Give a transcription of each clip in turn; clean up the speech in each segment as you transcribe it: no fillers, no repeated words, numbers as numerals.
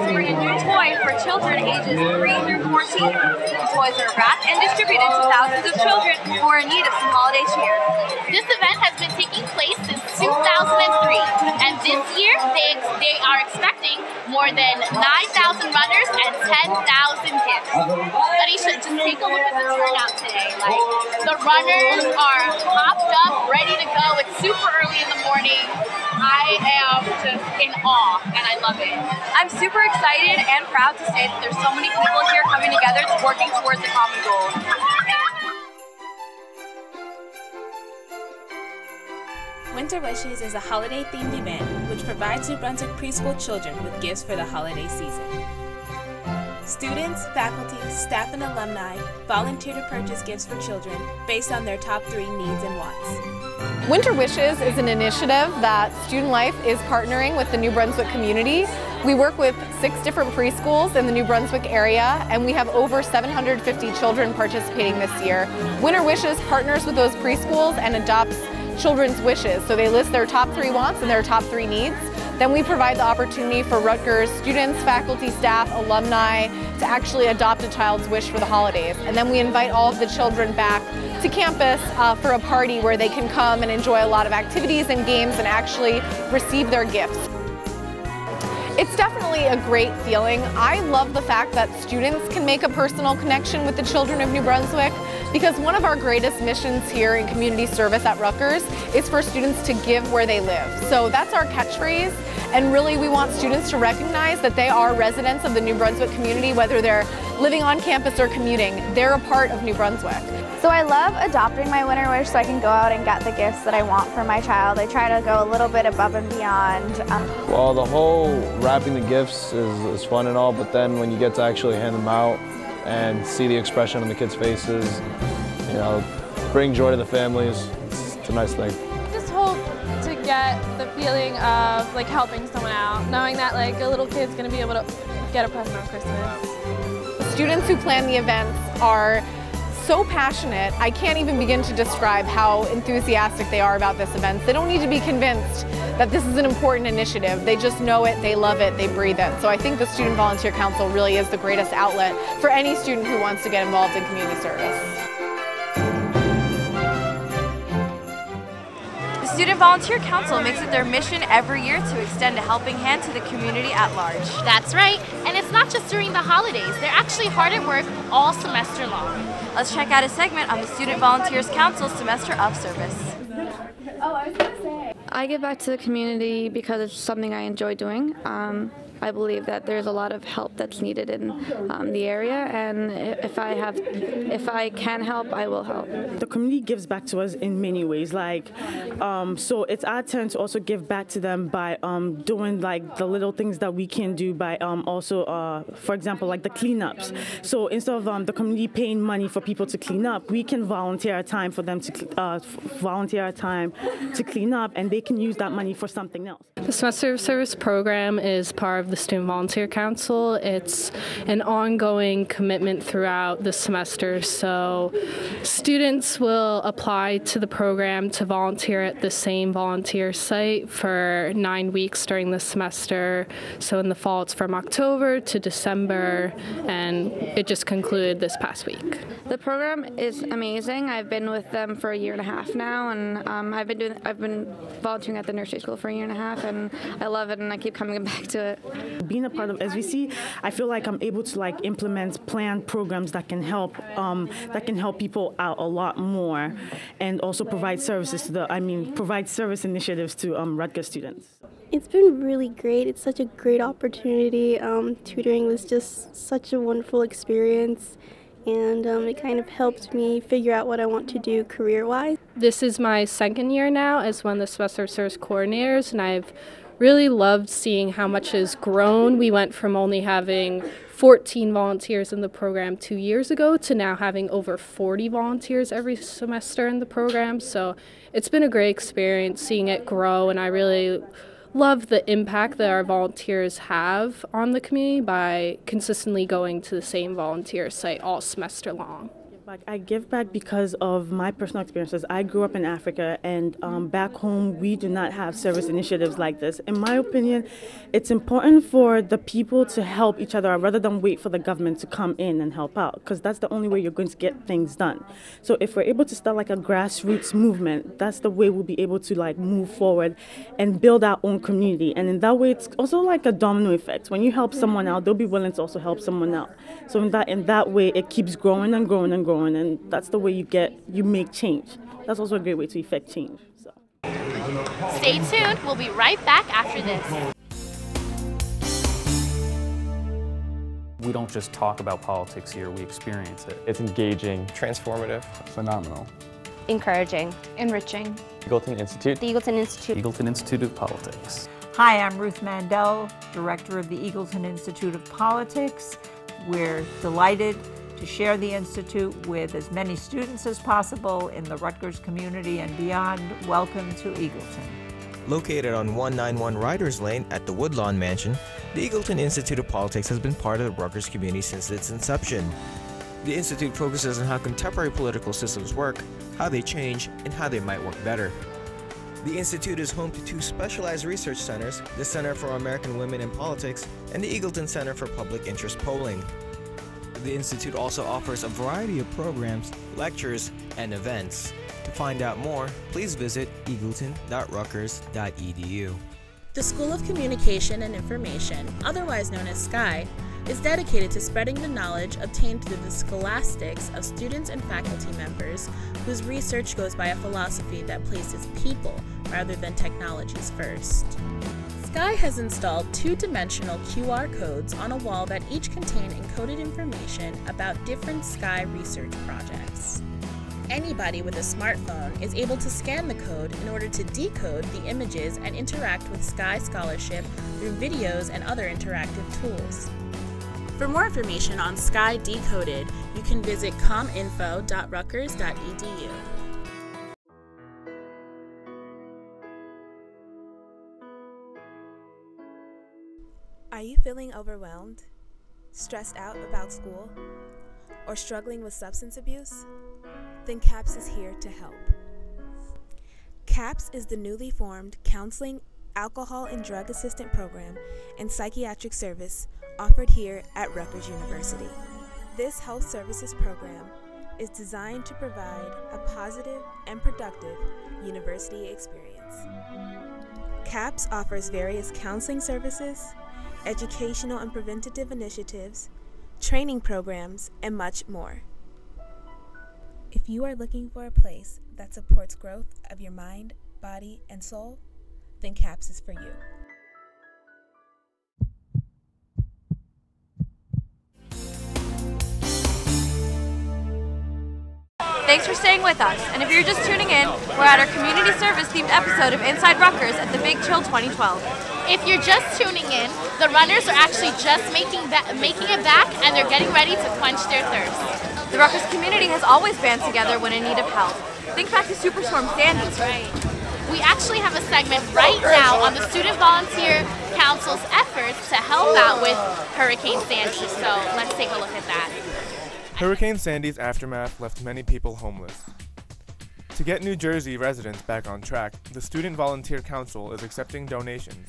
to bring a new toy for children ages 3 through 14. The toys are wrapped and distributed to thousands of children who are in need of some holiday cheer. This event has been taking place since 2003, and this year they are expecting more than 9,000 runners and 10,000 gifts. Aneesha, just take a look at the turnout today. Like, the runners are hopped up, ready to go. It's super early in the morning. I am just in awe, and I love it. I'm super excited and proud to say that there's so many people here coming together working towards a common goal. Winter Wishes is a holiday-themed event which provides New Brunswick preschool children with gifts for the holiday season. Students, faculty, staff, and alumni volunteer to purchase gifts for children based on their top 3 needs and wants. Winter Wishes is an initiative that Student Life is partnering with the New Brunswick community. We work with 6 different preschools in the New Brunswick area, and we have over 750 children participating this year. Winter Wishes partners with those preschools and adopts children's wishes. So they list their top 3 wants and their top 3 needs. Then we provide the opportunity for Rutgers students, faculty, staff, alumni to actually adopt a child's wish for the holidays. And then we invite all of the children back to campus for a party where they can come and enjoy a lot of activities and games and actually receive their gifts. It's definitely a great feeling. I love the fact that students can make a personal connection with the children of New Brunswick, because one of our greatest missions here in community service at Rutgers is for students to give where they live. So that's our catchphrase, and really we want students to recognize that they are residents of the New Brunswick community, whether they're living on campus or commuting. They're a part of New Brunswick. So I love adopting my winter wish so I can go out and get the gifts that I want for my child. I try to go a little bit above and beyond. Well, the whole wrapping the gifts is fun and all, but then when you get to actually hand them out and see the expression on the kids' faces, you know, bring joy to the families, it's a nice thing. I just hope to get the feeling of like helping someone out, knowing that like a little kid's going to be able to get a present on Christmas. The students who plan the events are so passionate. I can't even begin to describe how enthusiastic they are about this event. They don't need to be convinced that this is an important initiative. They just know it, they love it, they breathe it. So I think the Student Volunteer Council really is the greatest outlet for any student who wants to get involved in community service. The Student Volunteer Council makes it their mission every year to extend a helping hand to the community at large. That's right, and it's not just during the holidays. They're actually hard at work all semester long. Let's check out a segment on the Student Volunteers Council's semester of service. I give back to the community because it's something I enjoy doing. I believe that there's a lot of help that's needed in the area, and if I can help, I will help. The community gives back to us in many ways. Like, so it's our turn to also give back to them by doing like the little things that we can do by also, for example, like the cleanups. So instead of the community paying money for people to clean up, we can volunteer our time for them to clean up, and they can use that money for something else. The semester of service program is part of the Student Volunteer Council. It's an ongoing commitment throughout the semester, so students will apply to the program to volunteer at the same volunteer site for 9 weeks during the semester. So in the fall it's from October to December, and it just concluded this past week. The program is amazing. I've been with them for 1.5 years now, and I've been volunteering at the nursery school for 1.5 years, and I love it, and I keep coming back to it. Being a part of SVC, I feel like I'm able to like implement planned programs that can help people out a lot more, and also provide services to provide service initiatives to Rutgers students. It's been really great. It's such a great opportunity. Tutoring was just such a wonderful experience, and it kind of helped me figure out what I want to do career-wise. This is my second year now as one of the semester of service coordinators, and I've really loved seeing how much has grown. We went from only having 14 volunteers in the program 2 years ago to now having over 40 volunteers every semester in the program. So it's been a great experience seeing it grow, and I really love the impact that our volunteers have on the community by consistently going to the same volunteer site all semester long. Like, I give back because of my personal experiences. I grew up in Africa, and back home we do not have service initiatives like this. In my opinion, it's important for the people to help each other rather than wait for the government to come in and help out, because that's the only way you're going to get things done. So if we're able to start like a grassroots movement, that's the way we'll be able to like move forward and build our own community. And in that way, it's also like a domino effect. When you help someone out, they'll be willing to also help someone out. So in that way, it keeps growing and growing and growing. And that's the way you make change. That's also a great way to effect change. So. Stay tuned. We'll be right back after this. We don't just talk about politics here, we experience it. It's engaging, transformative, phenomenal, encouraging, enriching. Eagleton Institute. The Eagleton Institute. Eagleton Institute of Politics. Hi, I'm Ruth Mandel, Director of the Eagleton Institute of Politics. We're delighted to share the Institute with as many students as possible in the Rutgers community and beyond. Welcome to Eagleton. Located on 191 Riders Lane at the Woodlawn Mansion, the Eagleton Institute of Politics has been part of the Rutgers community since its inception. The Institute focuses on how contemporary political systems work, how they change, and how they might work better. The Institute is home to two specialized research centers, the Center for American Women in Politics and the Eagleton Center for Public Interest Polling. The Institute also offers a variety of programs, lectures, and events. To find out more, please visit eagleton.rutgers.edu. The School of Communication and Information, otherwise known as SCI, is dedicated to spreading the knowledge obtained through the scholastics of students and faculty members whose research goes by a philosophy that places people rather than technologies first. SCI has installed two-dimensional QR codes on a wall that each contain encoded information about different SCI research projects. Anybody with a smartphone is able to scan the code in order to decode the images and interact with SCI scholarship through videos and other interactive tools. For more information on SCI Decoded, you can visit cominfo.rutgers.edu. Are you feeling overwhelmed, stressed out about school, or struggling with substance abuse? Then CAPS is here to help. CAPS is the newly formed Counseling, Alcohol and Drug Assistant Program and Psychiatric Service offered here at Rutgers University. This health services program is designed to provide a positive and productive university experience. CAPS offers various counseling services, educational and preventative initiatives, training programs, and much more. If you are looking for a place that supports growth of your mind, body, and soul, then CAPS is for you. Thanks for staying with us, and if you're just tuning in, we're at our community service themed episode of Inside Rutgers at the Big Chill 2012. If you're just tuning in, the runners are actually just making it back, and they're getting ready to quench their thirst. The Rutgers community has always band together when in need of help. Think back to Superstorm Sandy. Right. We actually have a segment right now on the Student Volunteer Council's efforts to help out with Hurricane Sandy, so let's take a look at that. Hurricane Sandy's aftermath left many people homeless. To get New Jersey residents back on track, the Student Volunteer Council is accepting donations.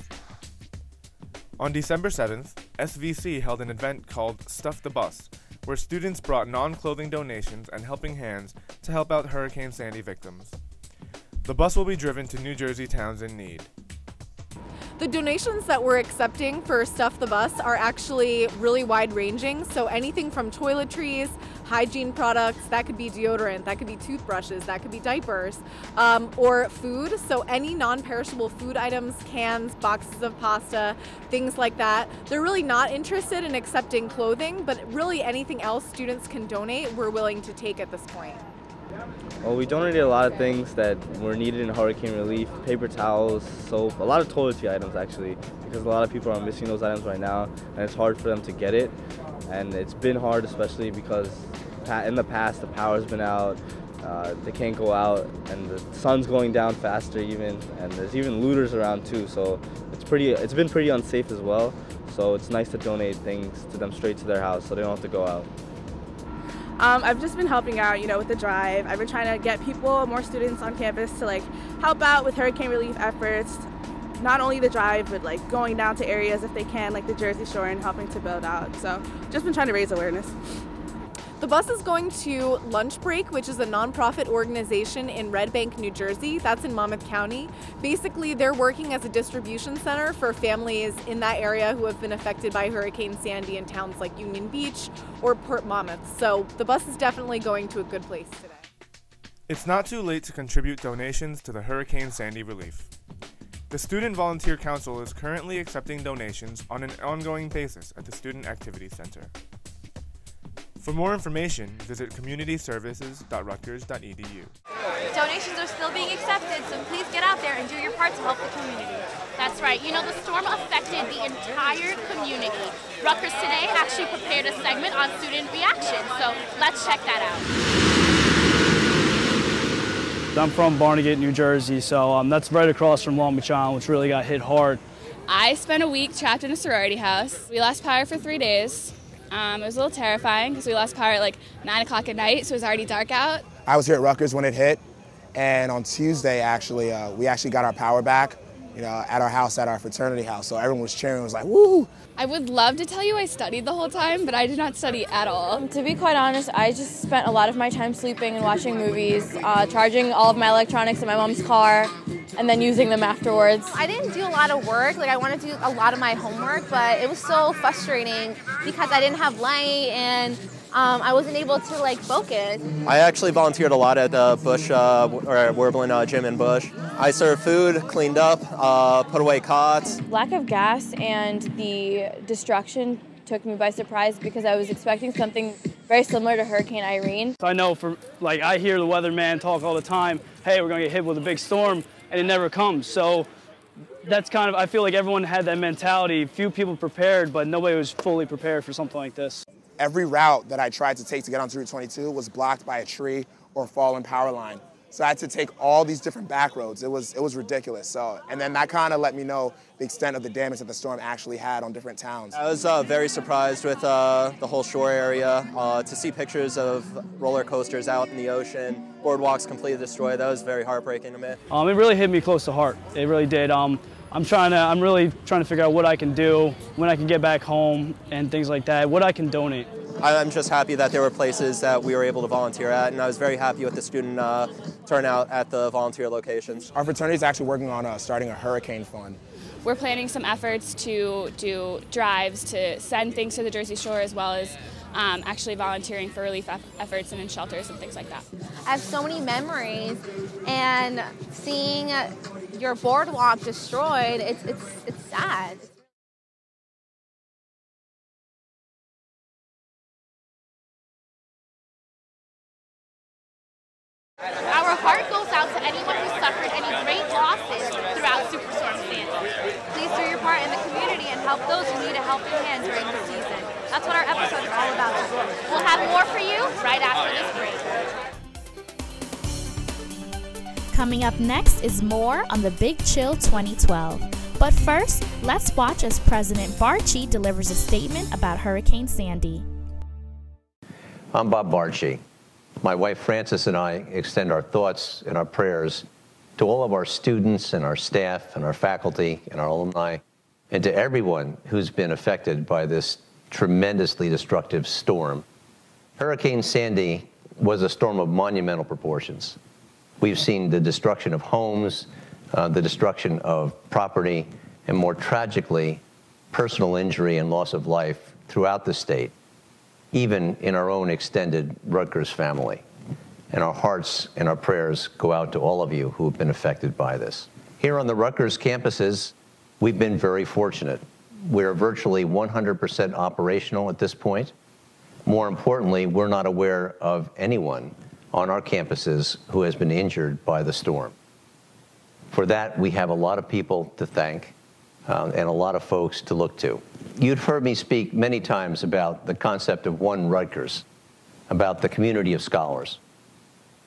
On December 7th, SVC held an event called Stuff the Bus, where students brought non-clothing donations and helping hands to help out Hurricane Sandy victims. The bus will be driven to New Jersey towns in need. The donations that we're accepting for Stuff the Bus are actually really wide-ranging, so anything from toiletries, hygiene products, that could be deodorant, that could be toothbrushes, that could be diapers, or food, so any non-perishable food items, cans, boxes of pasta, things like that. They're really not interested in accepting clothing, but really anything else students can donate, we're willing to take at this point. Well, we donated a lot of things that were needed in hurricane relief, paper towels, soap, a lot of toiletry items actually, because a lot of people are missing those items right now and it's hard for them to get it. And it's been hard, especially because in the past the power's been out, they can't go out, and the sun's going down faster even, and there's even looters around too, so it's been pretty unsafe as well. So it's nice to donate things to them straight to their house so they don't have to go out. I've just been helping out, with the drive. I've been trying to get more students on campus to help out with hurricane relief efforts. Not only the drive, but going down to areas if they can, like the Jersey Shore, and helping to build out. So just been trying to raise awareness. The bus is going to Lunch Break, which is a nonprofit organization in Red Bank, New Jersey. That's in Monmouth County. Basically, they're working as a distribution center for families in that area who have been affected by Hurricane Sandy in towns like Union Beach or Port Monmouth. So the bus is definitely going to a good place today. It's not too late to contribute donations to the Hurricane Sandy relief. The Student Volunteer Council is currently accepting donations on an ongoing basis at the Student Activity Center. For more information, visit communityservices.rutgers.edu. Donations are still being accepted, so please get out there and do your part to help the community. That's right. The storm affected the entire community. Rutgers Today actually prepared a segment on student reaction, so let's check that out. I'm from Barnegat, New Jersey, so that's right across from Long Beach Island, which really got hit hard. I spent a week trapped in a sorority house. We lost power for 3 days. It was a little terrifying because we lost power at 9 o'clock at night, so it was already dark out. I was here at Rutgers when it hit, and on Tuesday, actually, we actually got our power back, at our house, at our fraternity house. So everyone was cheering. It was like, woo! I would love to tell you I studied the whole time, but I did not study at all. To be quite honest, I just spent a lot of my time sleeping and watching movies, charging all of my electronics in my mom's car, and then using them afterwards. I didn't do a lot of work. I wanted to do a lot of my homework, but it was so frustrating because I didn't have light and I wasn't able to focus. I actually volunteered a lot at Bush, or Werblin Gym in Bush. I served food, cleaned up, put away cots. Lack of gas and the destruction took me by surprise because I was expecting something very similar to Hurricane Irene. I know I hear the weatherman talk all the time, hey, we're going to get hit with a big storm, and it never comes. So that's I feel like everyone had that mentality. Few people prepared, but nobody was fully prepared for something like this. Every route that I tried to take to get onto Route 22 was blocked by a tree or fallen power line. So I had to take all these different back roads. It was ridiculous. And then that kind of let me know the extent of the damage that the storm actually had on different towns. I was very surprised with the whole shore area. To see pictures of roller coasters out in the ocean, boardwalks completely destroyed, that was very heartbreaking to me. It really hit me close to heart. It really did. I'm really trying to figure out what I can do, when I can get back home and things like that, what I can donate. I'm just happy that there were places that we were able to volunteer at, and I was very happy with the student turnout at the volunteer locations. Our fraternity is actually working on starting a hurricane fund. We're planning some efforts to do drives to send things to the Jersey Shore, as well as actually volunteering for relief efforts and in shelters and things like that. I have so many memories, and seeing your boardwalk destroyed, it's sad. Our heart goes out to anyone who suffered any great losses throughout Superstorm Sandy. Please do your part in the community and help those who need a helping hand during the season. That's what our episode is all about. We'll have more for you right after this break. Coming up next is more on the Big Chill 2012. But first, let's watch as President Barchi delivers a statement about Hurricane Sandy. I'm Bob Barchi. My wife Frances and I extend our thoughts and our prayers to all of our students and our staff and our faculty and our alumni, and to everyone who's been affected by this tremendously destructive storm. Hurricane Sandy was a storm of monumental proportions. We've seen the destruction of homes, the destruction of property, and more tragically, personal injury and loss of life throughout the state, even in our own extended Rutgers family. And our hearts and our prayers go out to all of you who have been affected by this. Here on the Rutgers campuses, we've been very fortunate. We're virtually 100% operational at this point. More importantly, we're not aware of anyone on our campuses who has been injured by the storm. For that, we have a lot of people to thank and a lot of folks to look to. You've heard me speak many times about the concept of One Rutgers, about the community of scholars.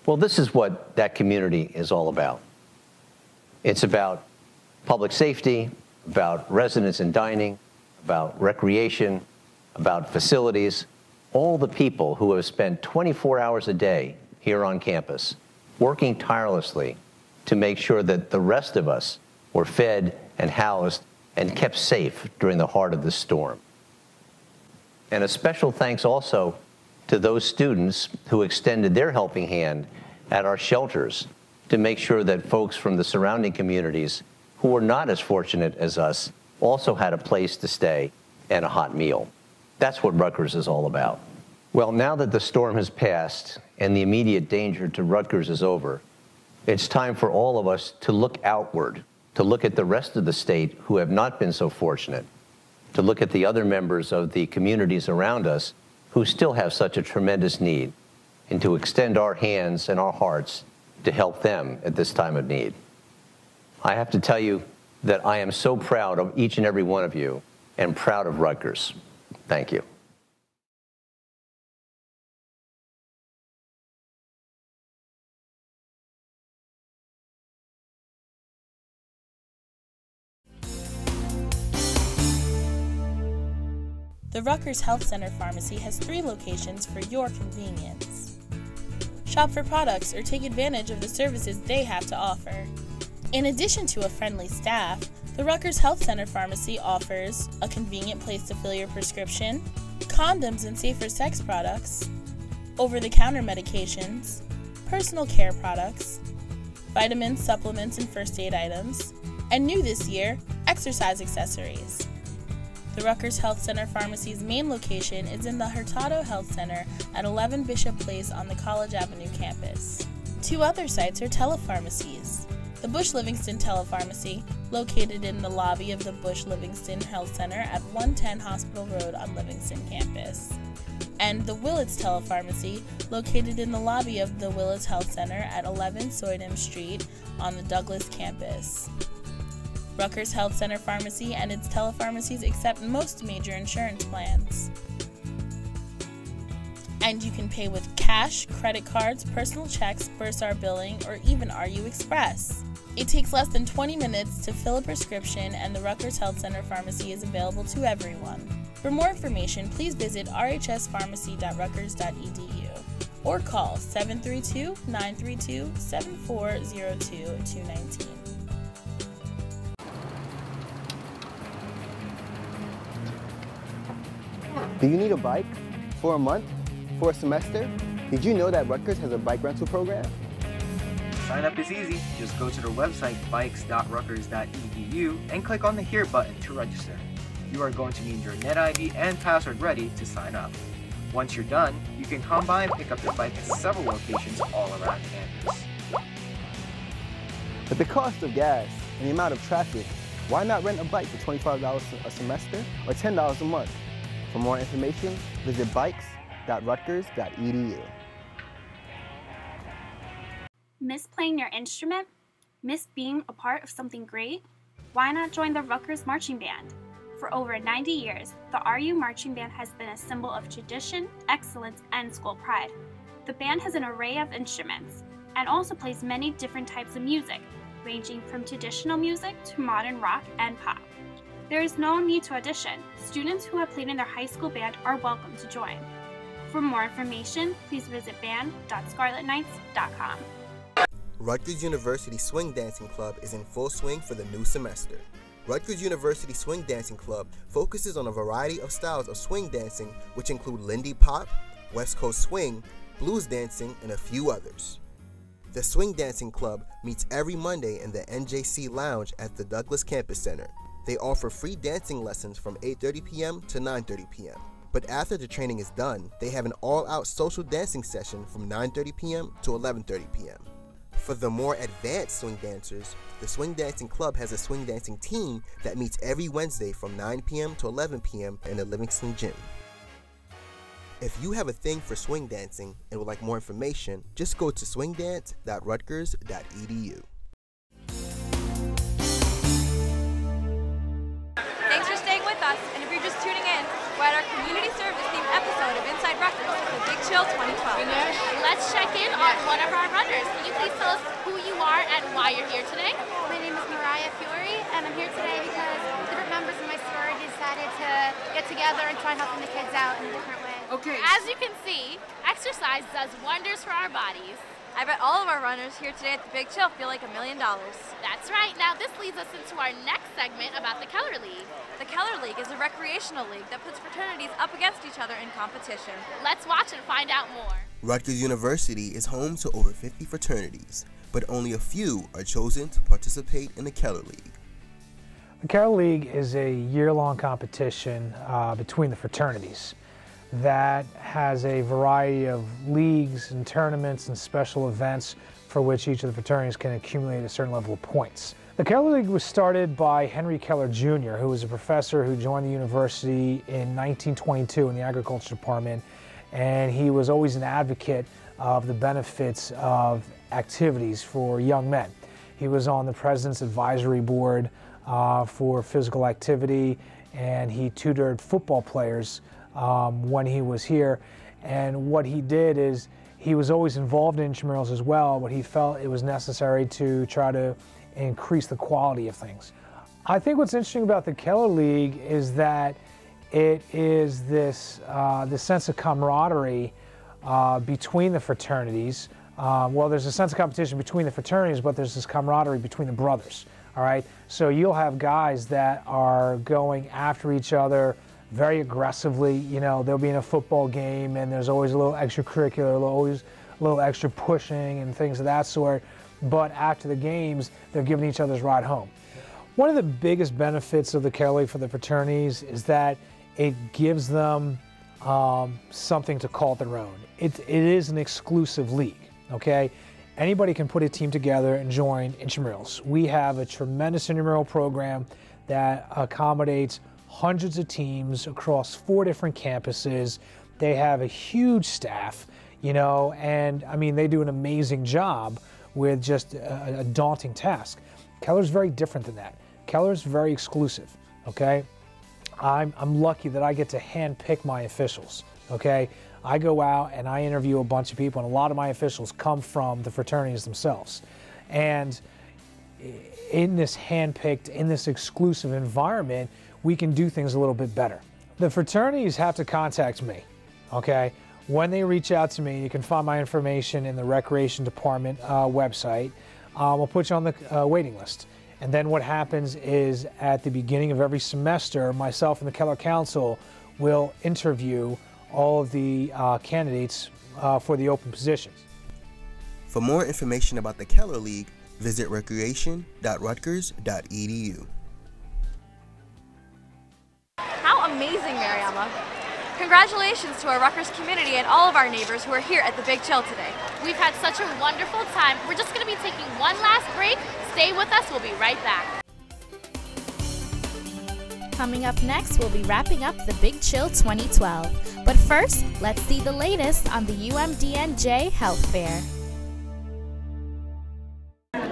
Well, this is what that community is all about. It's about public safety, about residence and dining, about recreation, about facilities, all the people who have spent 24 hours a day here on campus, working tirelessly to make sure that the rest of us were fed and housed and kept safe during the heart of the storm. And a special thanks also to those students who extended their helping hand at our shelters to make sure that folks from the surrounding communities who were not as fortunate as us also had a place to stay and a hot meal. That's what Rutgers is all about. Well, now that the storm has passed and the immediate danger to Rutgers is over, it's time for all of us to look outward, to look at the rest of the state who have not been so fortunate, to look at the other members of the communities around us who still have such a tremendous need, and to extend our hands and our hearts to help them at this time of need. I have to tell you that I am so proud of each and every one of you and proud of Rutgers. Thank you. The Rutgers Health Center Pharmacy has 3 locations for your convenience. Shop for products or take advantage of the services they have to offer. In addition to a friendly staff, the Rutgers Health Center Pharmacy offers a convenient place to fill your prescription, condoms and safer sex products, over-the-counter medications, personal care products, vitamins, supplements, and first aid items, and new this year, exercise accessories. The Rutgers Health Center Pharmacy's main location is in the Hurtado Health Center at 11 Bishop Place on the College Avenue campus. 2 other sites are telepharmacies. The Bush Livingston Telepharmacy, located in the lobby of the Bush Livingston Health Center at 110 Hospital Road on Livingston campus. And the Willits Telepharmacy, located in the lobby of the Willits Health Center at 11 Soydam Street on the Douglas campus. Rutgers Health Center Pharmacy and its telepharmacies accept most major insurance plans. And you can pay with cash, credit cards, personal checks, Bursar billing, or even RU Express. It takes less than 20 minutes to fill a prescription, and the Rutgers Health Center Pharmacy is available to everyone. For more information, please visit rhspharmacy.rutgers.edu or call 732-932-7402-219. Do you need a bike? For a month? For a semester? Did you know that Rutgers has a bike rental program? Sign up is easy. Just go to their website, bikes.rutgers.edu, and click on the Here button to register. You are going to need your NetID and password ready to sign up. Once you're done, you can come by and pick up your bike at several locations all around campus. At the cost of gas and the amount of traffic, why not rent a bike for $25 a semester or $10 a month? For more information, visit bikes.rutgers.edu. Miss playing your instrument? Miss being a part of something great? Why not join the Rutgers Marching Band? For over 90 years, the RU Marching Band has been a symbol of tradition, excellence, and school pride. The band has an array of instruments and also plays many different types of music, ranging from traditional music to modern rock and pop. There is no need to audition. Students who have played in their high school band are welcome to join. For more information, please visit band.scarletnights.com. Rutgers University Swing Dancing Club is in full swing for the new semester. Rutgers University Swing Dancing Club focuses on a variety of styles of swing dancing, which include Lindy Pop, West Coast Swing, blues dancing, and a few others. The Swing Dancing Club meets every Monday in the NJC Lounge at the Douglas Campus Center. They offer free dancing lessons from 8:30 p.m. to 9:30 p.m. But after the training is done, they have an all-out social dancing session from 9:30 p.m. to 11:30 p.m. For the more advanced swing dancers, the Swing Dancing Club has a swing dancing team that meets every Wednesday from 9 p.m. to 11 p.m. in the Livingston Gym. If you have a thing for swing dancing and would like more information, just go to swingdance.rutgers.edu. Thanks for staying with us, and if you're just tuning in, we're at our community service themed episode of Inside Rutgers, the Big Chill 2012. Let's check in on one of our runners. Can you please tell us who you are and why you're here today? My name is Mariama, and I'm here today because different members of my sorority decided to get together and try helping the kids out in a different way. Okay. As you can see, exercise does wonders for our bodies. I bet all of our runners here today at the Big Chill feel like $1 million. That's right. Now this leads us into our next segment about the Keller League. The Keller League is a recreational league that puts fraternities up against each other in competition. Let's watch and find out more. Rutgers University is home to over 50 fraternities, but only a few are chosen to participate in the Keller League. The Keller League is a year-long competition between the fraternities that has a variety of leagues and tournaments and special events for which each of the fraternities can accumulate a certain level of points. The Keller League was started by Henry Keller Jr., who was a professor who joined the university in 1922 in the agriculture department, and he was always an advocate of the benefits of activities for young men. He was on the President's Advisory Board for physical activity, and he tutored football players when he was here. And what he did is he was always involved in intramurals as well, but he felt it was necessary to try to increase the quality of things. I think what's interesting about the Keller League is that it is this sense of camaraderie between the fraternities. Well, there's a sense of competition between the fraternities, but there's this camaraderie between the brothers, all right? So you'll have guys that are going after each other very aggressively. You know, they'll be in a football game and there's always a little extracurricular, always a little extra pushing and things of that sort. But after the games, they're giving each other's ride home. One of the biggest benefits of the Keller League for the fraternities is that it gives them something to call their own. It is an exclusive league, okay? Anybody can put a team together and join intramurals. We have a tremendous intramural program that accommodates hundreds of teams across 4 different campuses. They have a huge staff, you know, and I mean, they do an amazing job with just a daunting task. Keller's very different than that. Keller's very exclusive, okay? I'm lucky that I get to handpick my officials, okay? I go out and I interview a bunch of people, and a lot of my officials come from the fraternities themselves. And in this handpicked, in this exclusive environment, we can do things a little bit better. The fraternities have to contact me, okay? When they reach out to me, you can find my information in the Recreation Department website. We'll put you on the waiting list. And then what happens is at the beginning of every semester, myself and the Keller Council will interview all of the candidates for the open positions. For more information about the Keller League, visit recreation.rutgers.edu. How amazing, Mariama! Congratulations to our Rutgers community and all of our neighbors who are here at the Big Chill today. We've had such a wonderful time. We're just going to be taking one last break. Stay with us. We'll be right back. Coming up next, we'll be wrapping up the Big Chill 2012. But first, let's see the latest on the UMDNJ Health Fair.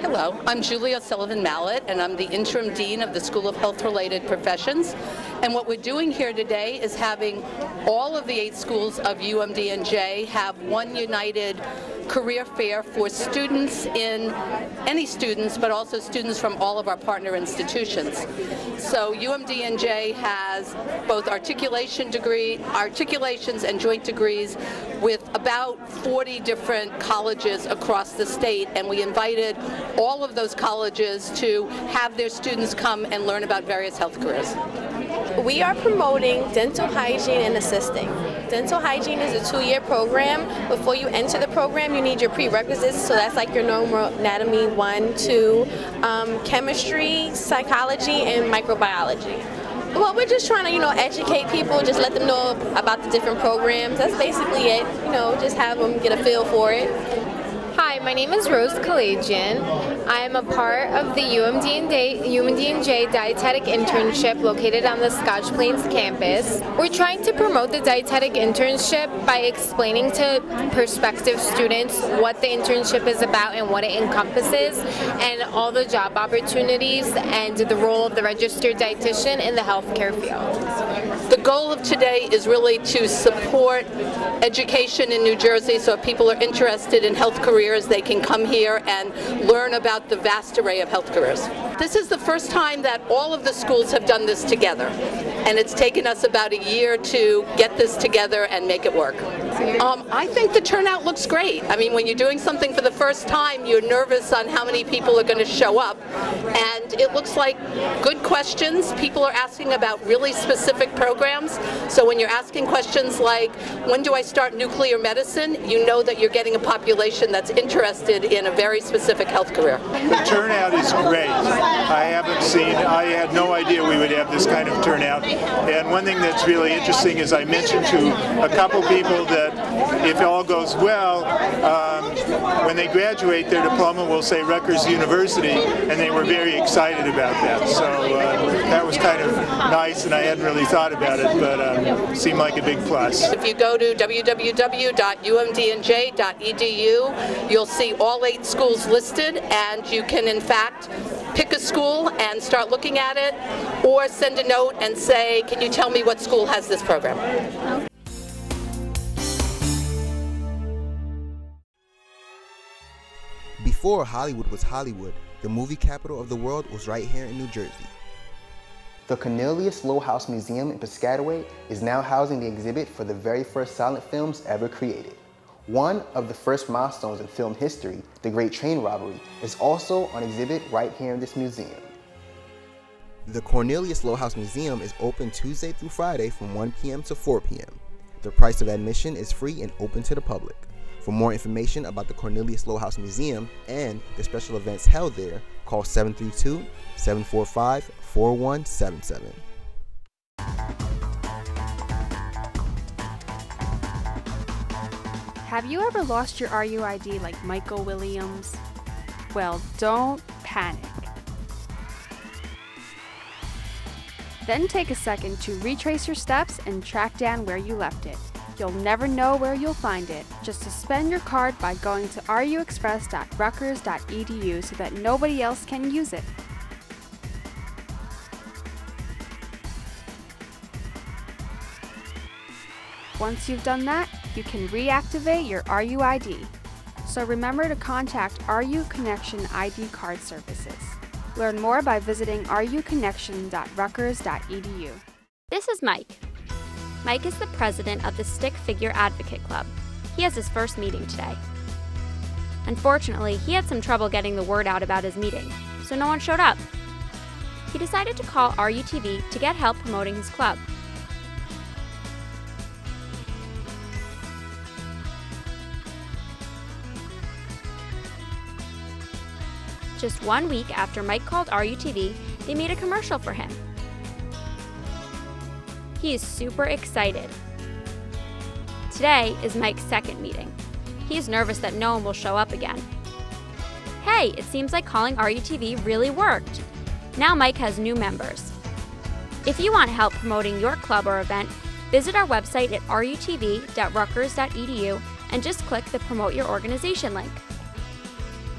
Hello, I'm Julia Sullivan-Mallett, and I'm the Interim Dean of the School of Health-Related Professions. And what we're doing here today is having all of the 8 schools of UMDNJ have one united career fair for students any students, but also students from all of our partner institutions. So UMDNJ has both articulations and joint degrees with about 40 different colleges across the state, and we invited all of those colleges to have their students come and learn about various health careers. We are promoting dental hygiene and assisting. Dental hygiene is a 2-year program. Before you enter the program, you need your prerequisites, so that's like your normal anatomy 1, 2, chemistry, psychology, and microbiology. Well, we're just trying to, educate people, just let them know about the different programs. That's basically it, just have them get a feel for it. Hi, my name is Rose Kalajian. I am a part of the UMDNJ Dietetic Internship located on the Scotch Plains campus. We're trying to promote the dietetic internship by explaining to prospective students what the internship is about and what it encompasses, and all the job opportunities and the role of the registered dietitian in the healthcare field. The goal of today is really to support education in New Jersey, so if people are interested in health careers, they can come here and learn about the vast array of health careers. This is the first time that all of the schools have done this together, and it's taken us about a year to get this together and make it work. I think the turnout looks great. I mean, when you're doing something for the first time, you're nervous on how many people are going to show up, and it looks like good questions. People are asking about really specific programs, so when you're asking questions like, when do I start nuclear medicine, you know that you're getting a population that's interested in a very specific health career. The turnout is great. I had no idea we would have this kind of turnout, and one thing that's really interesting is I mentioned to a couple people that if all goes well, when they graduate, their diploma will say Rutgers University, and they were very excited about that. So that was kind of nice, and I hadn't really thought about it, but it seemed like a big plus. If you go to www.umdnj.edu, you'll see all 8 schools listed, and you can in fact pick a school and start looking at it, or send a note and say, can you tell me what school has this program? Before Hollywood was Hollywood, the movie capital of the world was right here in New Jersey. The Cornelius Low-House Museum in Piscataway is now housing the exhibit for the very first silent films ever created. One of the first milestones in film history, the Great Train Robbery, is also on exhibit right here in this museum. The Cornelius Low-House Museum is open Tuesday through Friday from 1 p.m. to 4 p.m. The price of admission is free and open to the public. For more information about the Cornelius Low-House Museum and the special events held there, call 732-745-4177. Have you ever lost your RUID like Michael Williams? Well, don't panic. Then take a second to retrace your steps and track down where you left it. You'll never know where you'll find it. Just suspend your card by going to ruexpress.rutgers.edu so that nobody else can use it. Once you've done that, you can reactivate your RUID. So remember to contact RU Connection ID card services. Learn more by visiting ruconnection.rutgers.edu. This is Mike. Mike is the president of the Stick Figure Advocate Club. He has his first meeting today. Unfortunately, he had some trouble getting the word out about his meeting, so no one showed up. He decided to call RUTV to get help promoting his club. Just 1 week after Mike called RUTV, they made a commercial for him. He is super excited. Today is Mike's second meeting. He is nervous that no one will show up again. Hey, it seems like calling RUTV really worked. Now Mike has new members. If you want help promoting your club or event, visit our website at rutv.rutgers.edu and just click the Promote Your Organization link.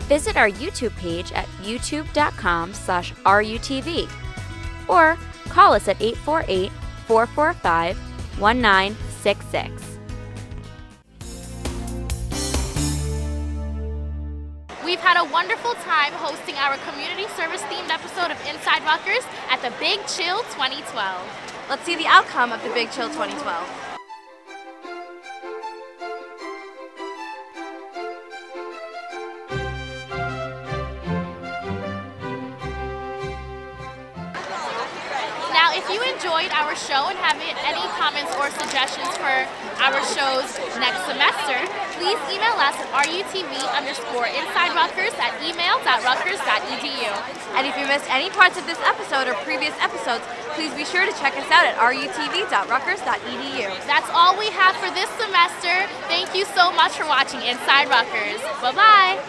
Visit our YouTube page at youtube.com/RUTV or call us at 848-445-1966. We've had a wonderful time hosting our community service themed episode of Inside Rutgers at the Big Chill 2012. Let's see the outcome of the Big Chill 2012. Now, if you enjoyed our show and have any comments or suggestions for our shows next semester, please email us at rutv_InsideRutgers@email.rutgers.edu. And if you missed any parts of this episode or previous episodes, please be sure to check us out at rutv.rutgers.edu. That's all we have for this semester. Thank you so much for watching Inside Rutgers. Bye-bye.